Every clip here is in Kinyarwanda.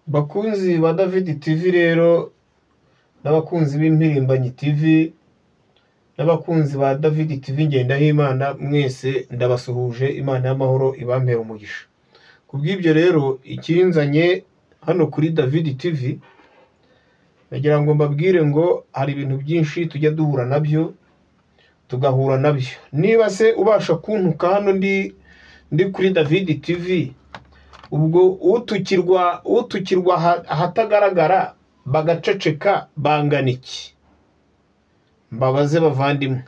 Bakunzi ba David TV rero n'abakunzi b'impirimbanyi TV n'abakunzi ba David TV Ngendahimana mwese ndabasuhuje. Imana y'amahoro ibampera umugisha. Kubw'ibyo rero ikinzanye hano kuri David TV nagira ngo mbabwire ngo hari ibintu byinshi tujya duhura nabyo tugahura nabyo. Niba se ubasha kuntuka hano ndi kuri David TV, ubwo utukirwa ahatagaragara bagaceceka bangana iki? Mbabaze bavandimwe,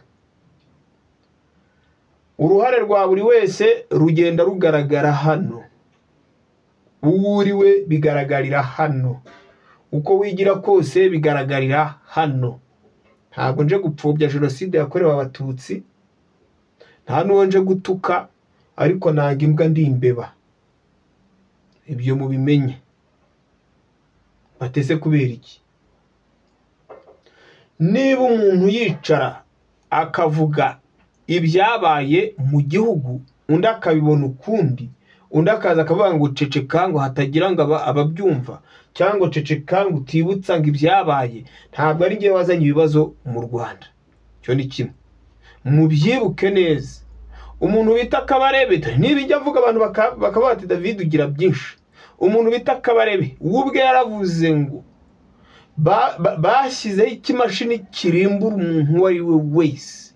uruhare rwa buri wese rugenda rugaragara hano. Uwuriwe bigaragarira hano, uko wigira kose bigaragarira hano. Ntabwo nje gupfobya jenoside yakorewe abatutsi, nta n'uwo nje gutuka, ariko ntago imbwa ndi imbeba. Ibyo mubimenye. Batese kubera iki? Niba umuntu yicara akavuga ibyabaye mu gihugu, undi akabibona ukundi, undi akaza akavuga ngo ceceka ngo hatagira ngo ababyumva, cyangwa ceceka ngo utibutsa ngo ibyabaye, ntabwo ari ngiye wazanye ibibazo mu Rwanda. Cyo ni kimwe mubyibuke neza. Umuntu bita Kabarebe, niba ijya avuga abantu bakavuga ati David ugira byinshi. Umuntu bita Kabarebe ubwe yaravuze ngo bashyizeho ikimashini kirimbura umuntu uwo ari we wese.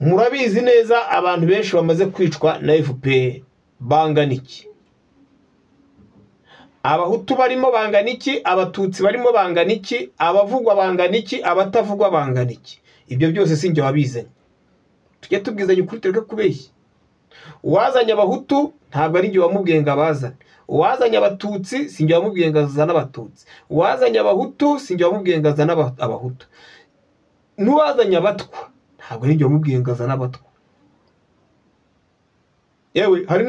Murabizi neza abantu benshi bamaze kwicwa na FPR bangana iki? Abahutu barimo bangana iki? Abatutsi barimo bangana iki? Abavugwa bangana iki? Abatavugwa bangana iki? Ibyo byose sinjye wabizanye. Tujye tubwizanye ukuri, tureke kubeshya. Uwazanye abahutu ntabwo ari njye wamubwiye ngo abazane. Uwazanye abatutsi sinjye wamubwiye ngo azane abatutsi. Uwazanye abahutu sinjye wamubwiye ngo azane abahutu. N'uwazanye abatwa ntabwo ari njye wamubwiye ngo azane abatwa. Yewe hari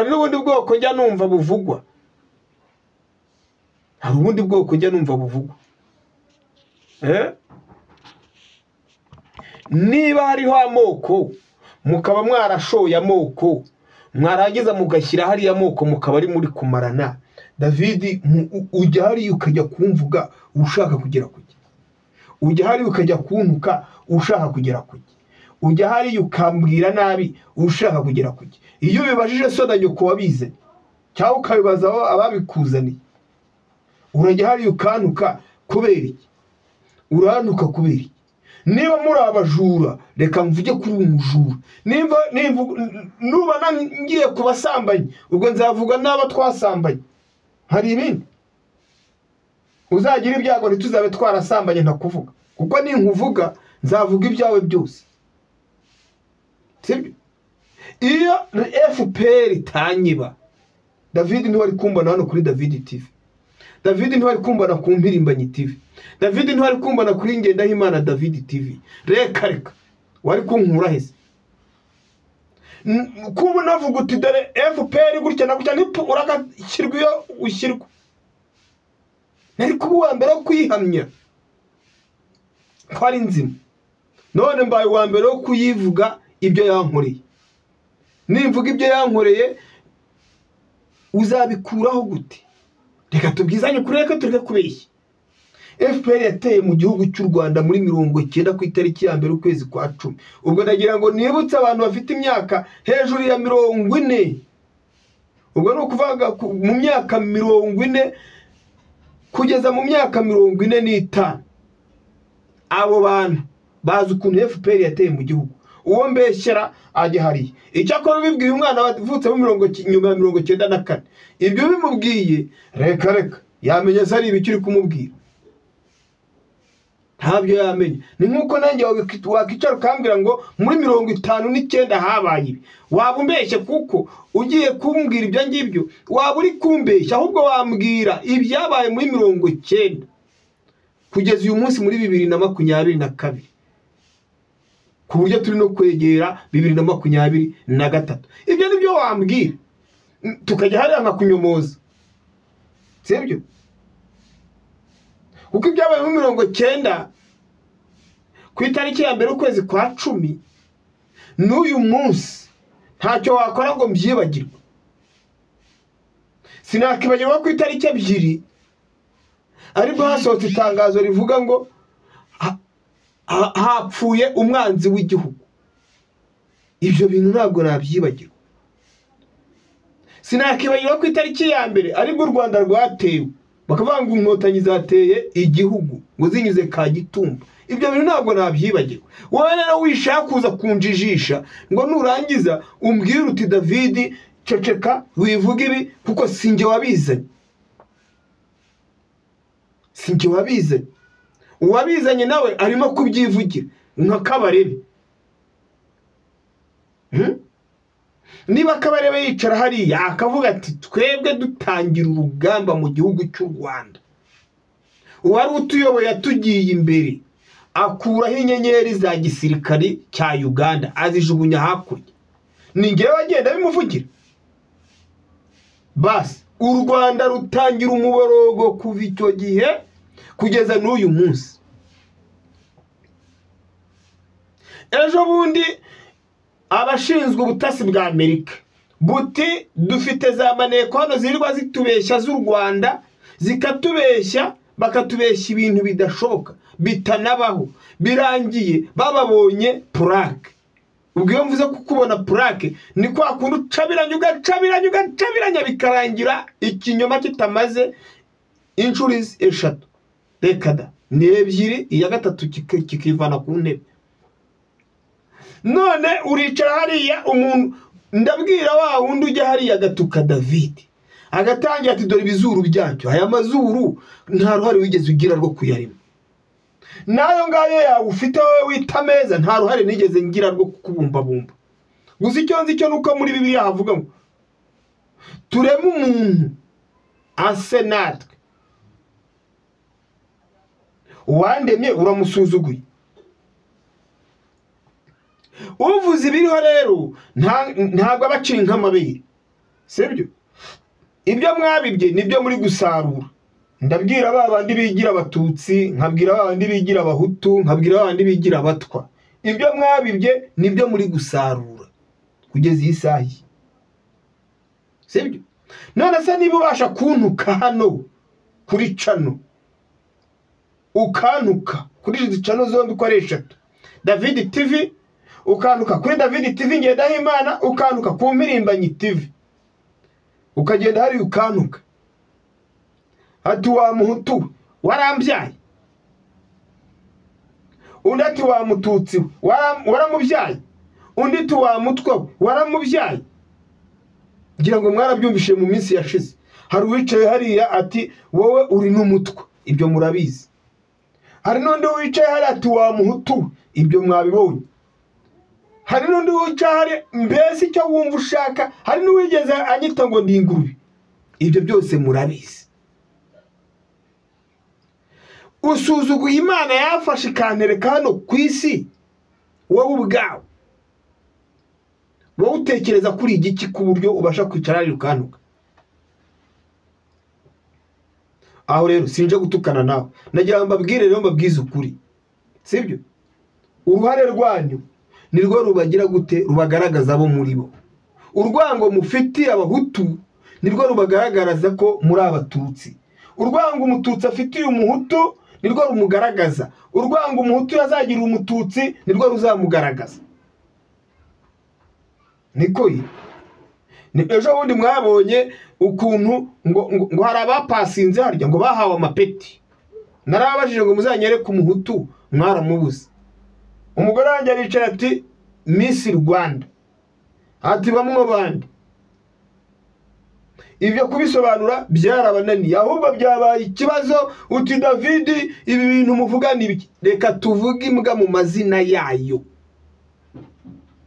n'ubundi bwoko njya numva buvugwa. Hari ubundi bwoko njya numva buvugwa. Niba hariho amoko, mukaba mwarashoye amoko, mwarangiza mugashyira hariya amoko mukaba ari muri kumarana, David ujya hariya ukajya kumvuga ushaka kugera kuki? Ujya hariya ukajya kuntuka ushaka kugera kuki? Ujya hariya ukambwira nabi ushaka kugera kuki? Iyo bibajije so na nyoko wabize cyangwa ukabibaza ababikuzaniye, urajya hariya ukantuka kubera iki? Urantuka kubera iki? Niba muri abajura reka mvuge kuri umujura. Nuba ngiye kubasambanyi ubwo nzavuga n'aba twasambanye. Hari ibindi uzagira ibyago ntituzabe twarasambanye ntakuvuga, kuko ninkuvuga nzavuga ibyawe byose. Sibyo? Iyo FPR itanyiba, David ntiwari kumbona hano kuri David TV. David ntiwari kumbona ku Mpirimbanyi TV. David ntiwari kumbona kuri Ngendahimana David TV. Reka wari kunkura hese. Kuba navuga uti dore FPR gutya na gutya uragashyirwa iyo ushyirwa. Nari kuba uwa mbere wo kuyihamya ko ari nzima. None mbaye uwa mbere wo kuyivuga ibyo yankoreye. Nimvuga ibyo yankoreye uzabikuraho gute? Reka tubwizanye kuri, reka tureke kubeshya. FPR yateye mu gihugu cy'u Rwanda muri 90 ku itariki ya mbere ukwezi kwa 10. Ubwo ndagira ngo nibutse abantu bafite imyaka hejuru ya 40. Ubwo no kuvuga mu myaka 40 kugeza mu myaka 45. Abo bantu bazi ukuntu FPR yateye mu gihugu. Uwo mbeshyera ajye hariya. Icyakora bibwiye umwana wavutse mu nyuma ya 94. Ibyo bimubwiye reka yamenye ari ibikiri kumubwira. Ntabyo yamenye. Ni nkuko nanjye wakicara ukambwira ngo muri 59 habaye ibi. Waba umbeshye kuko ugiye kumbwira ibyo ngibyo waba uri kumbeshya, ahubwo wambwira ibyabaye muri 90 kugeza uyu munsi muri 2022. Ku buryo turi no kwegera 2023. Ibyo nibyo wambwira. Tukajya hariya nkakunyomoza. Sibyo? Kuko ibyabaye muri 90 ku itariki ya mbere ukwezi kwa 10 n'uyu munsi ntacyo wakora ngo mbyibagirwe. sinakibagirwa ku itariki 2 ariko hasohotse itangazo rivuga ngo hapfuye umwanzi w'igihugu. Ibyo bintu ntabwo nabyibagirwa. Sinakibagirwa ku itariki ya 1 ariko u Rwanda rwatewe bakavuga ngo inkotanyi zateye igihugu ngo zinyuze Kagitumba. Ibyo bintu ntabwo nabyibagirwa. Wowe rero wishaka kuza kunjijisha ngo nurangiza umbwire uti David ceceka wivuga ibi kuko sinjye wabizanye. Sinjye wabizanye. Uwabizanye nawe arimo kubyivugira nka Kabarebe. Niba Kabarebe yicara hariya akavuga ati twebwe dutangira urugamba mu gihugu cy'u Rwanda, uwari utuyoboye yatugiye imbere akuraho inyenyeri za gisirikari cya Uganda azijugunya hakurya, ni ngewe wagenda bimuvugira. Basi u Rwanda rutangira umuborogo kuva icyo gihe kugeza n'uyu munsi. Ejo bundi abashinzwe ubutasi bwa Amerika buti dufite za maneko hano zirirwa zitubeshya z'u Rwanda, zikatubeshya bakatubeshya ibintu bidashoboka bitanabaho, birangiye bababonye plaque. Ubwo iyo mvuze kukubona plaque ni kwa kuntu ucabiranya bikarangira ikinyoma kitamaze inshuro 3. Rekada ni 2 iya gatatu kikivana ku ntebe. None uricara hariya umuntu ndabwira wa wundi ujya hariya gatuka David agatangira ati dore bizuru byacyo, aya mazuru nta ruhare wigeze ugira rwo kuyarima, nayo ngayo yawe ufite wowe witameza nta ruhare nigeze ngira rwo kukubumbabumba. Gusa icyo nzi cyo nuko muri Bibiliya havuga ngo tureme umuntu ase natwe. Uwandemye uramusuzuguye. Uvuze ibiriho rero ntabwo abacira nk'amabere, sibyo? Ibyo mwabibye nibyo muri gusarura. Ndabwira babandi bigira abatutsi, nkabwira babandi bigira abahutu, nkabwira babandi bigira abatwa. Ibyo mwabibye nibyo muri gusarura kugeza iyi saha, sibyo? None se niba ubasha kuntuka hano kuri cano, ukantuka kuri izi cano zombi uko ari 3, David TV, ukantuka kuri David TV Ngendahimana, ukantuka ku Mpirimbanyi TV, ukagenda hari ukantuka ati wa muhutu warambyaye, undi ati wa mututsi waramubyaye, undi ati wa mutwa waramubyaye. Ngira ngo mwarabyumvishe mu minsi yashize, hari uwicaye hariya ati wowe uri n'umutwa, ibyo murabizi. Hari n'undi wicaye hariya ati wa muhutu, ibyo mwabibonye. Hari n'undi wicaye hari mbese icyo wumva ushaka, hari n'uwigeze anyita ngo ndi ingurube, ibyo byose murabizi. Usuzuguye Imana yafashe ikantereka hano ku isi, wowe ubwawe wowe utekereza kuri igiki ku buryo ubasha kwicara ari ukantuka? Aho rero sinje gutukana nawe, nagira mbabwire rero mbabwize ukuri, sibyo? Uruhare rwanyu nirwo rubagira gute rubagaragaza abo muri bo. Urwango mufiti abahutu nirwo rubagaragaza ko muri abatutsi. Urwango umututsi afitiye umuhutu nirwo rumugaragaza. Urwango umuhutu yazagira umututsi nirwo ruzamugaragaza. Niko yi ni ejo bundi mwabonye ukuntu ngo hari abapasinze harya ngo bahawe amapeti. Narababajije ngo muzanyere ku muhutu, mwaramubuze. Umugore wanjye aricara ati Miss Rwanda, ati bamwe bandi. Ibyo kubisobanura byarabananiye, ahubwo byabaye ikibazo. Uti David ibi bintu muvuga nibiki? Reka tuvuge imbwa mu mazina yayo.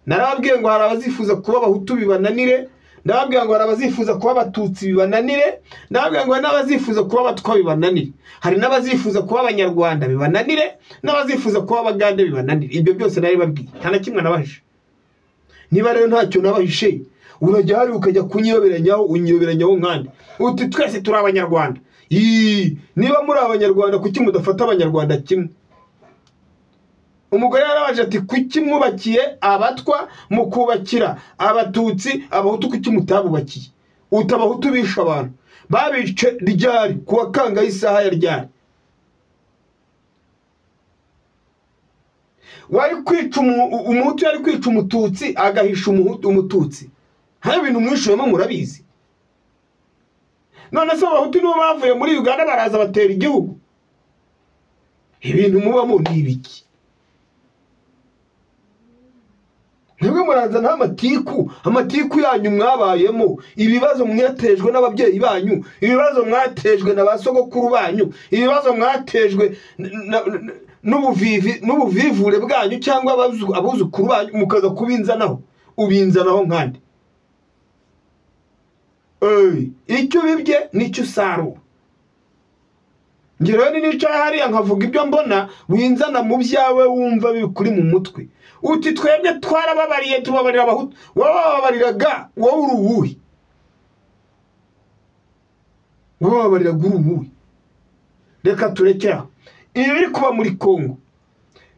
Narababwiye ngo hari abazifuza kuba abahutu bibananire, ndababwiye ngo hari abazifuza kuba abatutsi bibananire, ndababwiye ngo n'abazifuza kuba abatwa bibananire, hari n'abazifuza kuba abanyarwanda bibananire, n'abazifuza kuba abagande bibananire. Ibyo byose nari babwiye, nta na kimwe nabahishe. Niba rero ntacyo nabahishe, urajya hari ukajya unyoberanyaho nkande uti twese turi abanyarwanda. Niba muri abanyarwanda kuki mudafata abanyarwanda kimwe? Umugore yarabaje ati kuki mwubakiye abatwa mukubakira abatutsi, abahutu kuki mutabubakiye? utabahutu bisha abantu babice ryari kuwa kanga isaha ya ryari wari kwica umuhutu yari kwica umututsi agahisha umututsi hari ibintu mwishuyemo murabizi none se abahutu nibo bavuye muri Uganda baraza batera igihugu ibintu muba mu ibiki Mwebwe muraza nta amatiku yanyu mwabayemo ibibazo mwatejwe n'ababyeyi banyu ibibazo mwatejwe na basogokuru banyu ibibazo mwatejwe n'ubuvivure bwanyu cyangwa abuzukuru banyu mukaza kubinzanaho ubinzanaho nkande icyo bibye nicyo usarura ngiro ni nicaye hariya nkavuga ibyo mbona winzana mu byawe wumva bikuri mu mutwe uti twebwe twarababariye tubabarira abahutu wababariraga wowe uruwuhi wababariraga uruwuhi reka turekera ibi biri kuba muri Kongo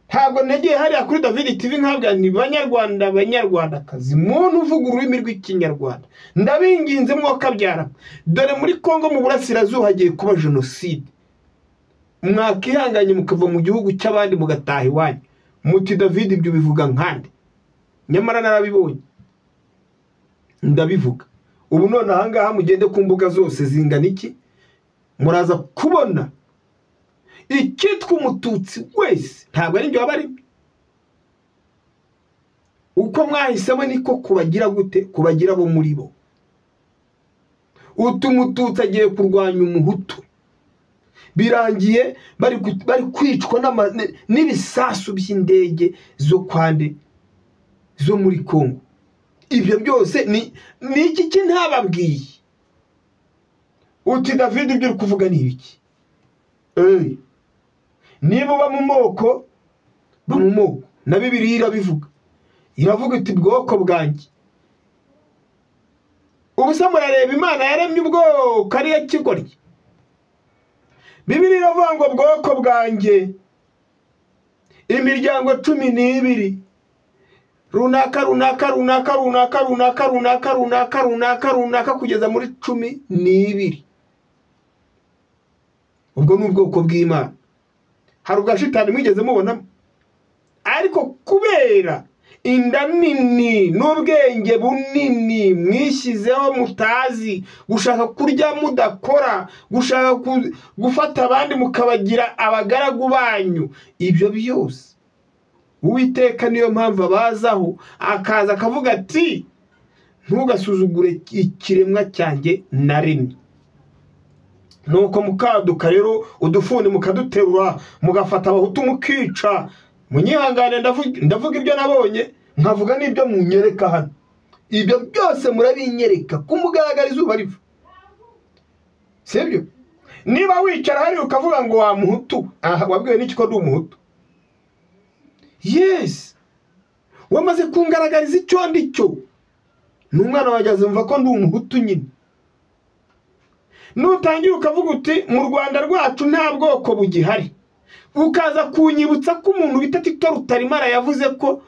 ntabwo negeye hariya kuri David TV nkabwa ni banyarwandakazi muntu uvuga ururimi rw'ikinyarwanda ndabinginze mwokabyara dore muri Kongo mu burasirazuba hagiye kuba genocide mwakihanganye mukava mu gihugu cy'abandi mugataha iwanyu muti David ibyo bivuga nkande nyamara narabibonye ndabivuga ubu none ahangaha mugende ku mbuga zose zingana iki muraza kubona ikitwa umututsi wese ntabwo ari byo bari uko mwahisemo niko kubagira gute kubagira bo muri bo utumututsi agiye kurwanya umuhutu birangiye bari kwicwa n'ibisasu by'indege zo kwande zo muri Kongo ibyo byose ni iki ntababwiye uti David ibyo uri kuvuga ni ibiki niba ba mu moko na Bibiliya irabivuga iravuga iti bwoko bwanjye ubusa murareba Imana yaremye ubwoko ari yakigorye Bibiliya iravuga ngo bwoko bwanjye imiryango 12 runaka kugeza muri 12 ubwo n'ubwoko bw'Imana hari ugashitani mwigeze mubonamo ariko kubera inda nini n'ubwenge bunini mwishyizeho mutazi gushaka kurya mudakora gushaka gufata abandi mukabagira abagaragu banyu ibyo byose Uwiteka niyo mpamvu abazaho akaza akavuga ati ntugasuzugure ikiremwa cyanjye na rimwe nuko mukaduka rero udufuni mukaduterura mugafata abahutu mukica munyihangane ndavuga ibyo nabonye nkavuga n'ibyo munyereka hano ibyo byose murabinyereka kumugaragara izuba riva sibyo niba wicara hari ukavuga ngo wa muhutu wabwiwe n'iki ko ndi umuhutu yes wamaze kungaragariza icyo ndicyo n'umwana wajyaze mva ko ndi umuhutu nyine nutangira ukavuga uti mu Rwanda rwacu nta bwoko bugihari ukaza kunyibutsa ko umuntu bita Tito Rutarimara yavuze ko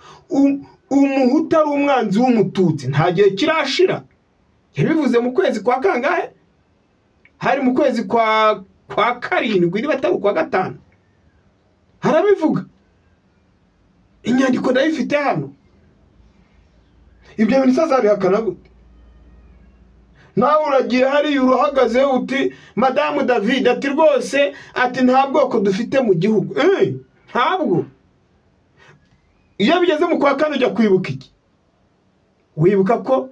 umuhutu ari umwanzi w'umututsi nta gihe kirashira yabivuze mu kwezi kwa kangahe hari mu kwezi kwa 7 niba atari kwa 5 harabivuga inyandiko ndayifite hano ibyo bintu sazabihakana gute nawe uragiye hari uruhagaze uti Madamu David ati rwose ati nta bwoko dufite mu gihugu ntabwo iyo bigeze mu kwa 4 ujya kwibuka iki wibuka ko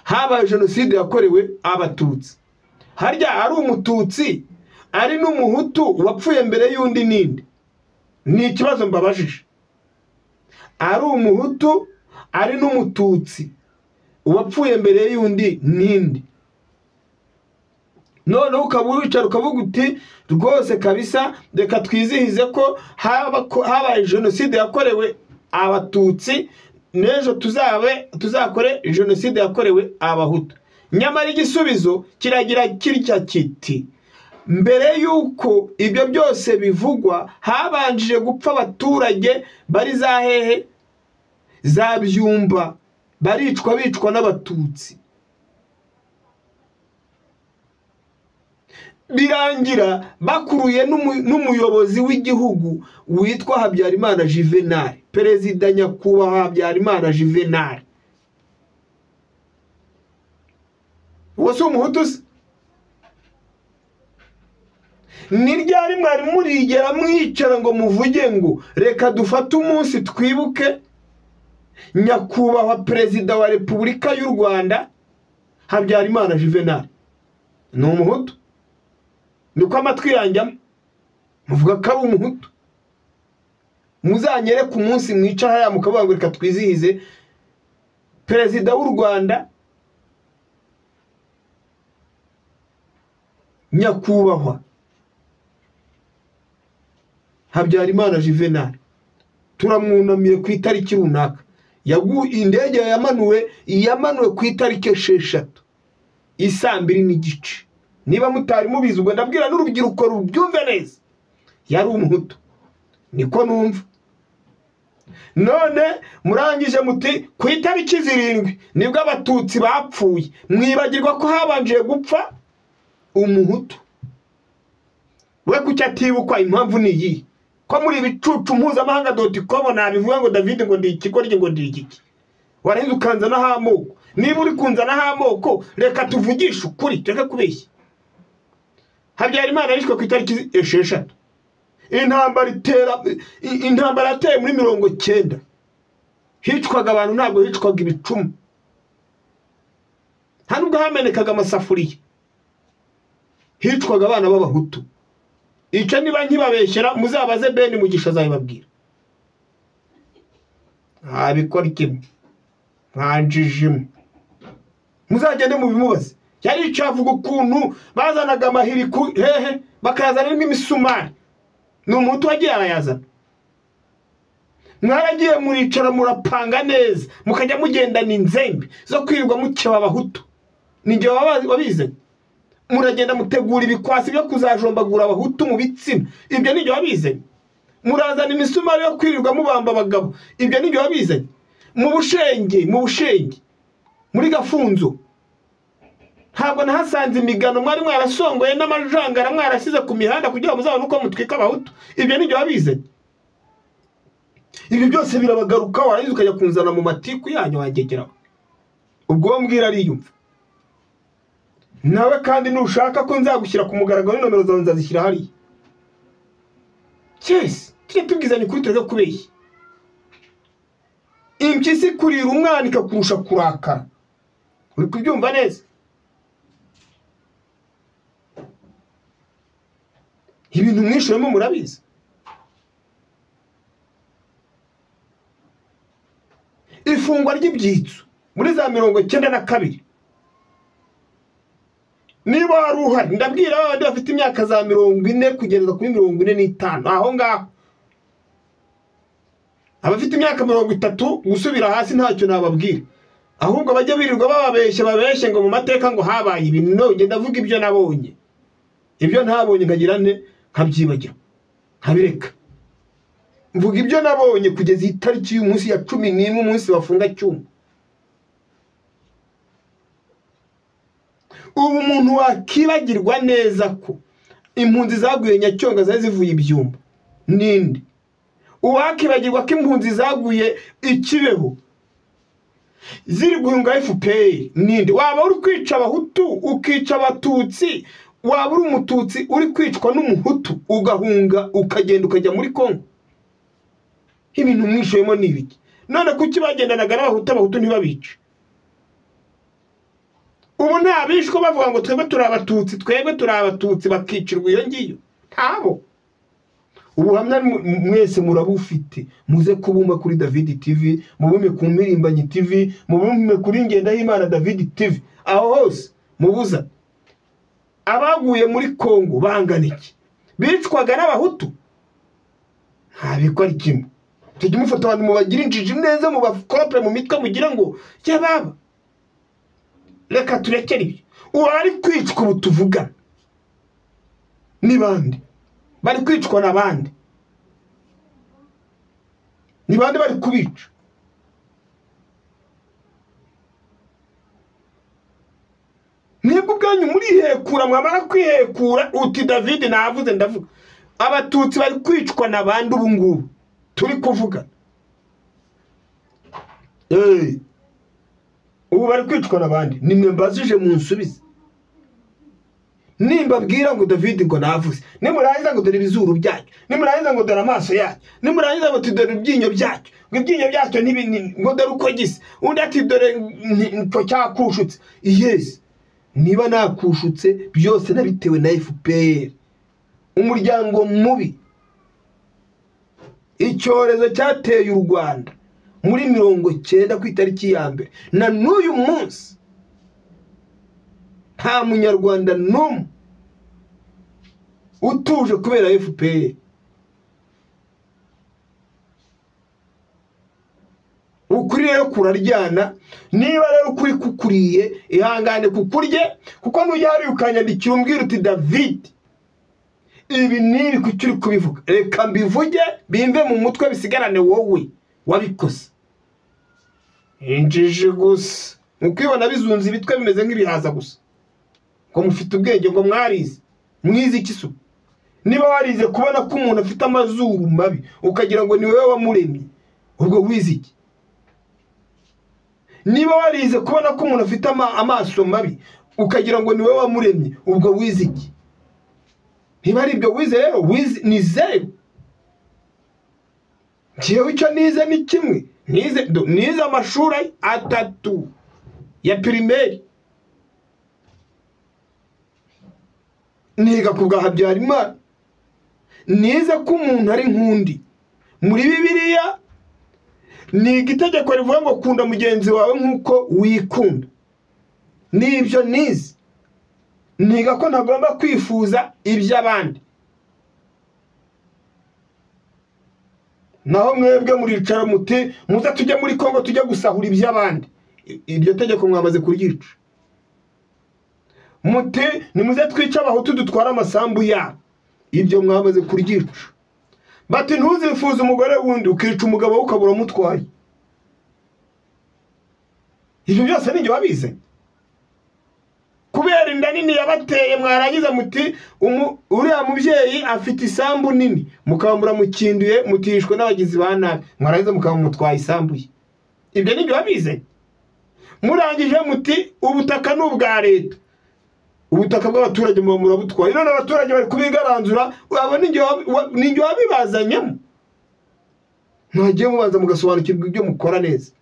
habaye genocide yakorewe abatutsi harya ari umututsi ari n'umuhutu wapfuye mbere y'undi ninde ni ikibazo mbabajije ari umuhutu ari n'umututsi uwapfuye mbere y'undi ninde none ukabuwicara ukavuga uti rwose kabisa reka twizihize ko habaye genocide yakorewe abatutsi nejo tuzakore genocide yakorewe abahutu nyamara igisubizo kiragira kirya kiti mbere yuko ibyo byose bivugwa habanjije gupfa abaturage bari zahehe za Byumba bicwa n'abatutsi birangira bakuruye n'umuyobozi w'igihugu witwa Habyarimana Juvenal, perezida nyakubahwa Habyarimana Juvenal. Uwo si umuhutu se? Ni ryari mwari murigera mwicara ngo muvuge ngo reka dufate umunsi twibuke nyakubahwa perezida wa Repubulika y'u Rwanda Habyarimana Juvenal? Ni umuhutu? Niko amatwi yanjyamo muvuga ko ari umuhutu. Muzanyere ku munsi mwicara hariya mukavuga ngo reka twizihize perezida w'u Rwanda nyakubahwa Habyarimana Juvenal. Turamwunamiye ku itariki runaka. Indege yamanuwe ku itariki 6 isaa 2:30. Niba mutari mubizi ubwo ndabwira n'urubyiruko rubyumve neza, yari umuhutu. Niko numva. None murangije muti ku itariki 7 nibwo abatutsi bapfuye. Mwibagirwa ko habanje gupfa umuhutu. We kucyatibukwa impamvu ni iyi? Ko muri bicucu mpuzamahanga.com nabivuga ngo David ngo ndi ikigoryi ngo ndi igiki. Warenze ukanzana ha amoko. Niba uri kunzana ha amoko reka tuvugishe ukuri teke kubeshya. Habyarimana yishwe ku itariki 6. Intambara yateye muri 90. Hicwaga abantu ntabwo hicwaga ibicumu. Nubwo hamenekaga amasafuriya. Hicwaga abana b'abahutu. Icyo niba nkibabeshyera muzabaze Ben Mugisha azabibabwira. Abikora kimwe nkanjijimo. Muzagende mu bimubaze. Yari icavuga ukuntu bazanaga amahiri ku hehe bakazana n'imisumari. Ni umuhutu wagiye arayazana. Mwaragiye muricara murapanga neza mukajya mugendana inzembe zo kwirirwa mukeba abahutu. Ninjye wabizanye. Muragenda mutegura ibikwasi byo kuzajombagura abahutu mu bitsina. Ibyo ninjye wabizanye. Murazana imisumari yo kwirirwa mubamba abagabo. Ibyo ninjye wabizanye. Mu bushenge muri Gafunzo ntabwo nahasanze imigano mwari mwarasongoye n'amajangara mwarasize ku mihanda kugira muzabone uko mutwika abahutu. Ibyo ninjye wabizanye. Ibi byose birabagaruka warangiza ukajya kunzana mu matiku yanyu wagegeraho. Ubwo mbwira ariyumva. Nawe kandi nushaka ko nzagushyira ku mugaragaro nomero zawe nzazishyira hariya. Yes, tubwizanye kuri tureke kubeshya. Impyisi kurira umwana ikakurusha kurakara. Uri kubyumva neza? Ibintu mwishoremo murabizi. Ifungwa ry'ibyitso muri za 92. Niba wari uhari ndabwira abandi bafite imyaka za 40 kugeza kuri 45 aho ngaho. Abafite imyaka 30 gusubira hasi ntacyo nababwira. Ahubwo bajye birirwa bababeshye ngo mu mateka ngo habaye ibintu. No, nge ndavuga ibyo nabonye. Ibyo ntabonye ngagira nte nkabyibagira. Nkabireka. Mvuga ibyo nabonye kugeza itariki y'umunsi ya 11 umunsi bafunga cyuma. Ubu umuntu wakibagirwa neza ko impunzi zaguye Nyacyonga zari zivuye ibyumba. Ninde? Uwakibagirwa ko impunzi zaguye Ikibeho ziri guhunga FPR. Ninde? Waba uri kwica abahutu ukica abatutsi, waba uri umututsi uri kwicwa n'umuhutu ugahunga ukagenda ukajya muri Kongo. Ibintu mwishoyemo nibiki? None kuki bagendanaga n'abahutu ntibabice? Ubu ntabishwe bavuga ngo twebwe turi abatutsi bakicirwa iyo ngiyo. Ntabo. Ubuhamya mwese murabufite. Muze kubumba kuri David TV, mubume ku Mpirimbanyi TV, mubume kuri Ngendahimana David TV. Aho hose mubuza. Abaguye muri Kongo bangana iki? Bicwaga n'abahutu? Ntabikora kimwe. Tujye mufata abantu mubagira injiji neza mu bakorope mu mitwe mugira ngo cyababa. Reka turekere ibyo. Uwari kwicwa ubu tuvugana ni bande? Bari kwicwa n'abandi. Ni bande bari kubica? Ni mwebwe ubwanyu murihekura, mwamara kwihekura uti David navuze ndavuga. Abatutsi bari kwicwa nabandi ubu ngubu turi kuvuga. Ubu bari kwicwa nabandi, nimwe mbazije mu nsubize. Nimbabwira ngo David ngo navuze, nimurangiza ngo dore ibizuru byacyo, nimurangiza ngo dore amaso yacyo, nimurangiza ngo dore ibyinyo byacyo, ngo ibyinyo byacyo ngo dore uko gisa, undi ati dore ko cyakushutse. Yes, niba nakushutse byose nabitewe na FPR, umuryango mubi. Icyorezo cyateye u Rwanda muri 90 ku itariki ya mbere, na n'uyu munsi nta munyarwanda n'umwe utuje kubera FPR. Ukuri rero kuraryana. Niba rero ukuri kukuriye, ihangane kukurye, kuko nujya hari ukanyandikira umbwira uti David ibi nibi kucyuri kubivuga, reka mbivuge bimve mu mutwe bisigarane wowe wabikoze. Injije gusa mukibona bizunze ibitwe bimeze nk'ibihaza gusa, ko mufite ubwenge ngo mwarize. Mwize ikisu? Niba warize kubona ko umuntu afite amazuru mabi ukagira ngo ni wewe wamuremye, ubwo wize iki? Niba warize kubona ko umuntu afite amaso mabi ukagira ngo ni wewe wamuremye, ubwo wize iki? Niba ari ibyo wize rero, wize ni zero. Njyewe icyo nize ni kimwe, nize amashuri 3 ya primaire. Niga ku bwa Habyarimana, nize ko umuntu ari nkundi. Muri Bibiliya niga itegeko rivuga ngo kunda mugenzi wawe nkuko wikunda. Nibyo nize. Niga ko ntagomba kwifuza iby'abandi. Naho mwebwe muricara muti muza tujye muri Kongo tujya gusahura iby'abandi. Iryo tegeko mwamaze kuryica. Muti nimuze twica abahutu dutwara amasambu yabo. Ibyo mwamaze kuryica. Bati ntuzifuza umugore wundi ukica umugabo ukabura mutwaye. Ibyo byose ni byo babize. Kubera inda nini yabateye mwarangiza muti uriya mubyeyi afite isambu nini, mukambura mukinduye mutishwe n'abagizi ba nabi, mwarangiza mukamutwaye isambu ye. Ibyo ni byo babize. Murangije muti ubutaka n'ubwa leta, ubutaka bw'abaturage murabutwaye, none abaturage bari kubigaranzura, abo ninjye wabibazanyemo. Mwagiye mubanza mugasobanukirwa ibyo mukora neza.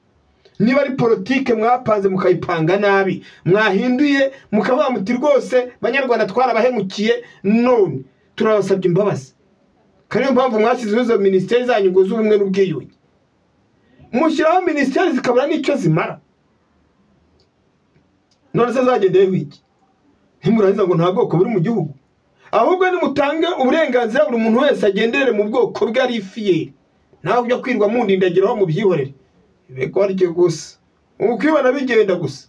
Niba ari politike mwapanze mukayipanga nabi, mwahinduye mukavuga muti rwose banyarwanda twarabahemukiye, none turabasabye imbabazi. Kandi mpamvu mwashyizeho izo ministeri zanyu ngo z'ubumwe n'ubwiyunge. Mushyiraho ministeri zikabura n'icyo zimara. None se zagendeye wiki? Ntimurangiza ngo nta bwoko buri mu gihugu. Ahubwo nimutange uburenganzira buri muntu wese agendere mu bwoko bwe ari fiye. Nawe byo kwirwa mundindagiraho mu byihorere. Beko arike gusa. Ukibona bigenda gusa.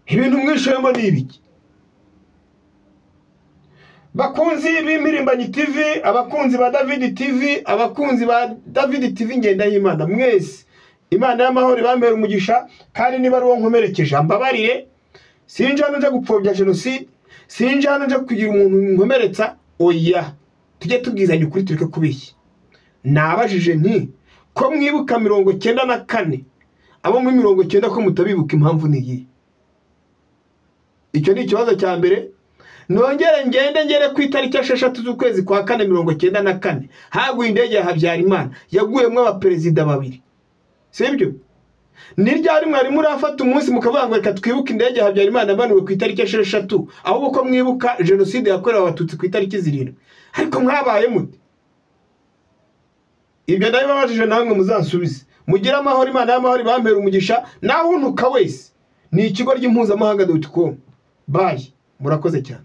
Ibintu mwishemo ni ibiki? Bakunzi b'Impirimbanyi TV, abakunzi ba David TV, abakunzi ba David TV ngenda y'Imana mwese. Imana y'amahoro ibambere umugisha, kandi niba ari wo nkomerekeje ambabarire. Sinje hano nje gupfobya jenoside, sinje hano nje kugira umuntu nkomeretsa, oya. Tujye tubwizanya ukuri tureke kubishya. Nabajije nti ko mwibuka 94, abo muri 90 ko mutabibuka impamvu niyi. Icyo ni ikibazo cya mbere. Nongere ngere ku itariki 6 z'ukwezi kwa 4 94 haguye indege ya Habyarimana yaguyemo abaperezida babiri. Sibyo? Niryari mwari murafata umunsi mukavuga ngo reka twibuke indege ya Habyarimana banuwe ku itariki 6, ahubwo ko mwibuka jenoside yakorewe abatutsi ku itariki 7. Ariko mwabaye muti ibyo ndabibabajije namwe muzansubize. Mugira amahoro, Imana y'amahoro ibambere umugisha, naho unuka wese. Ni ikigo ry'Impuzamahanga.com. Bye. Murakoze cyane.